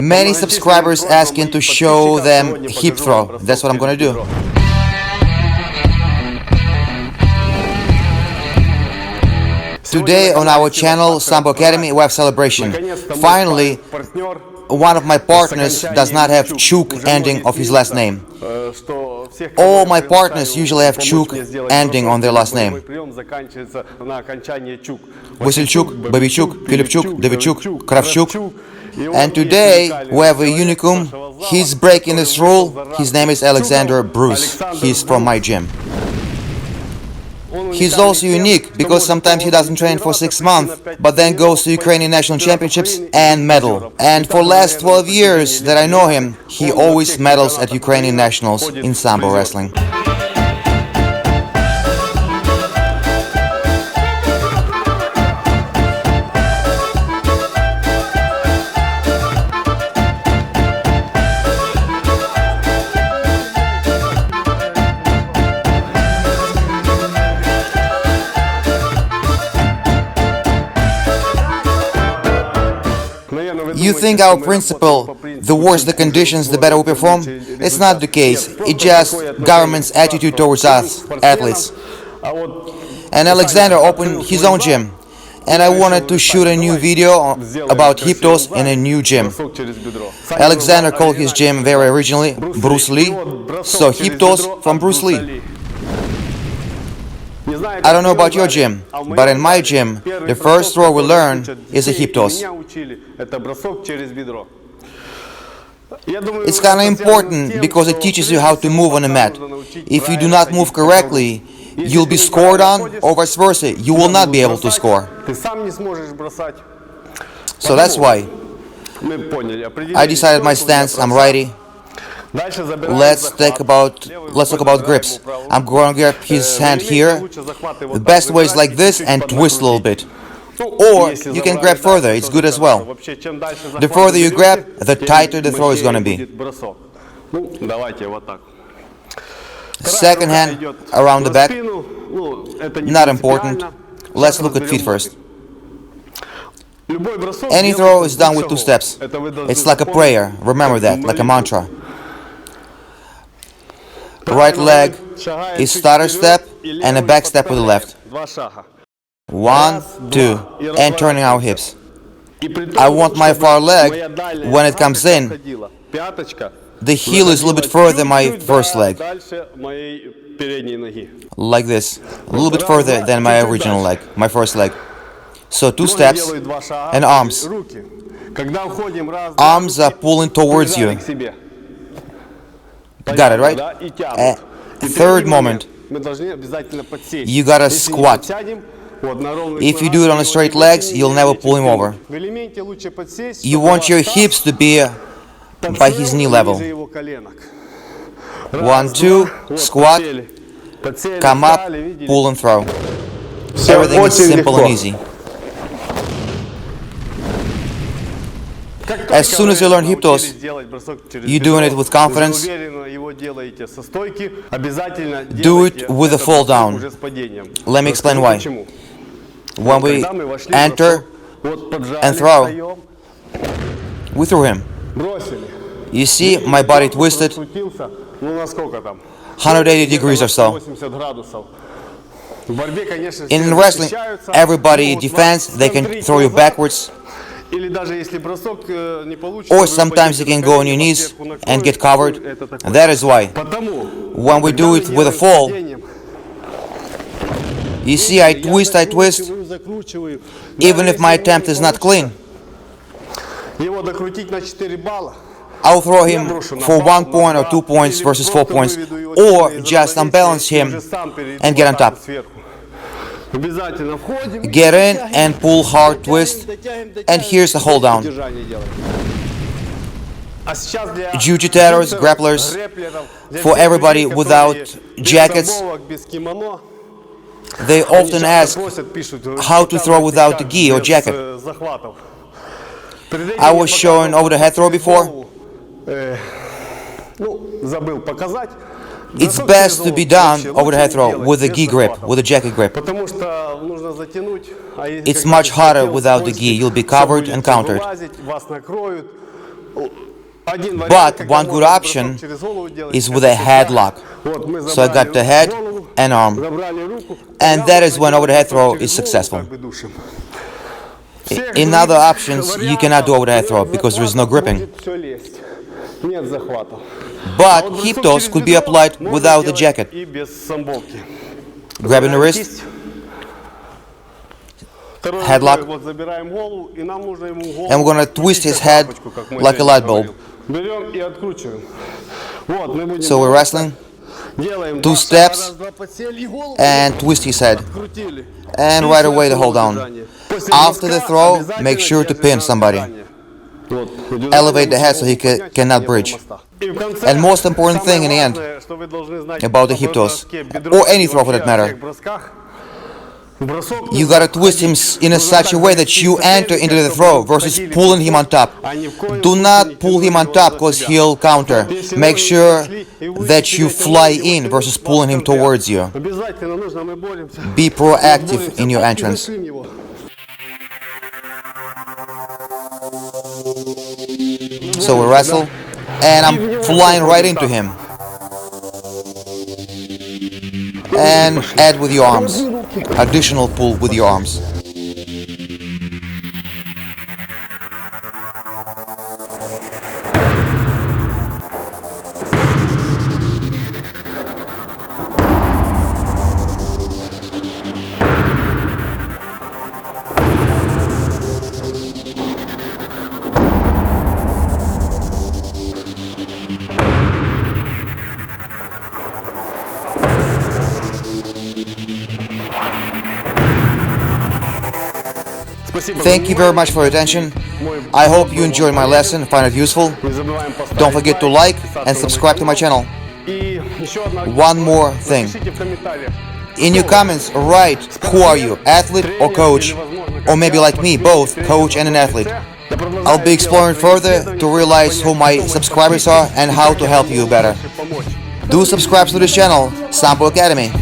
Many subscribers asking to show them hip throw. That's what I'm gonna do. Today on our channel, Sambo Academy, we have celebration. Finally, one of my partners does not have chuk ending of his last name. All my partners usually have chuk ending on their last name. VASYLCHUK, Babichuk, Filipchuk, Davidchuk, Kravchuk. And today we have a unicum. He's breaking this rule. His name is Alexander Bruce. He's from my gym. He's also unique because sometimes he doesn't train for 6 months, but then goes to Ukrainian national championships and medal. And for last 12 years that I know him, he always medals at Ukrainian nationals in Sambo wrestling. You think our principle, the worse the conditions, the better we perform? It's not the case. It's just government's attitude towards us, athletes. And Alexander opened his own gym. And I wanted to shoot a new video about hip toss in a new gym. Alexander called his gym very originally Bruce Lee. So hip toss from Bruce Lee. I don't know about your gym, but in my gym, the first throw we learn is a hip toss. It's kind of important because it teaches you how to move on a mat. If you do not move correctly, you'll be scored on, or vice versa, you will not be able to score. So that's why I decided my stance, I'm righty. Let's talk about grips. I'm going to grab his hand here. The best way is like this and twist a little bit. Or you can grab further, it's good as well. The further you grab, the tighter the throw is going to be. Second hand around the back. Not important. Let's look at feet first. Any throw is done with 2 steps. It's like a prayer, remember that, like a mantra. Right leg is starter step and a back step with the left. 1, 2, and turning our hips. I want my far leg, when it comes in, the heel is a little bit further than my first leg. Like this, a little bit further than my original leg, my first leg. So 2 steps and arms. Arms are pulling towards you. Got it, right? Third moment, you gotta squat. If you do it on the straight legs, you'll never pull him over. You want your hips to be by his knee level. 1, 2, squat, come up, pull and throw. Everything is simple and easy. As soon as you learn hip toss, you're doing it with confidence. Do it with a fall down. Let me explain why. When we enter and throw, we threw him. You see, my body twisted 180 degrees or so. In wrestling, everybody defends, they can throw you backwards. Or sometimes you can go on your knees and get covered. And that is why, when we do it with a fall, you see, I twist, even if my attempt is not clean. I'll throw him for 1 point or 2 points versus 4 points, or just unbalance him and get on top. Get in and pull hard twist, and here's the hold down. Jiu-jitsu, grapplers, for everybody without jackets, they often ask how to throw without the gi or jacket. I was showing over the head throw before. It's best to be done over the head throw with a gi grip, with a jacket grip. It's much harder without the gi. You'll be covered and countered. But one good option is with a headlock. So I got the head and arm. And that is when over the head throw is successful. In other options, you cannot do over the head throw because there is no gripping. But hip toss could be applied without the jacket. Grabbing the wrist, headlock, and we're gonna twist his head like a light bulb. So we're wrestling, 2 steps, and twist his head. And right away the hold down. After the throw, make sure to pin somebody. Elevate the head so he cannot bridge. And most important thing in the end about the hip toss, or any throw for that matter, you gotta twist him in such a way that you enter into the throw versus pulling him on top. Do not pull him on top because he'll counter. Make sure that you fly in versus pulling him towards you. Be proactive in your entrance. So we wrestle, and I'm flying right into him. And add with your arms. Additional pull with your arms. Thank you very much for your attention. I hope you enjoyed my lesson and find it useful. Don't forget to like and subscribe to my channel. One more thing. In your comments, write who are you, athlete or coach, or maybe like me, both coach and an athlete. I'll be exploring further to realize who my subscribers are and how to help you better. Do subscribe to this channel, Sambo Academy.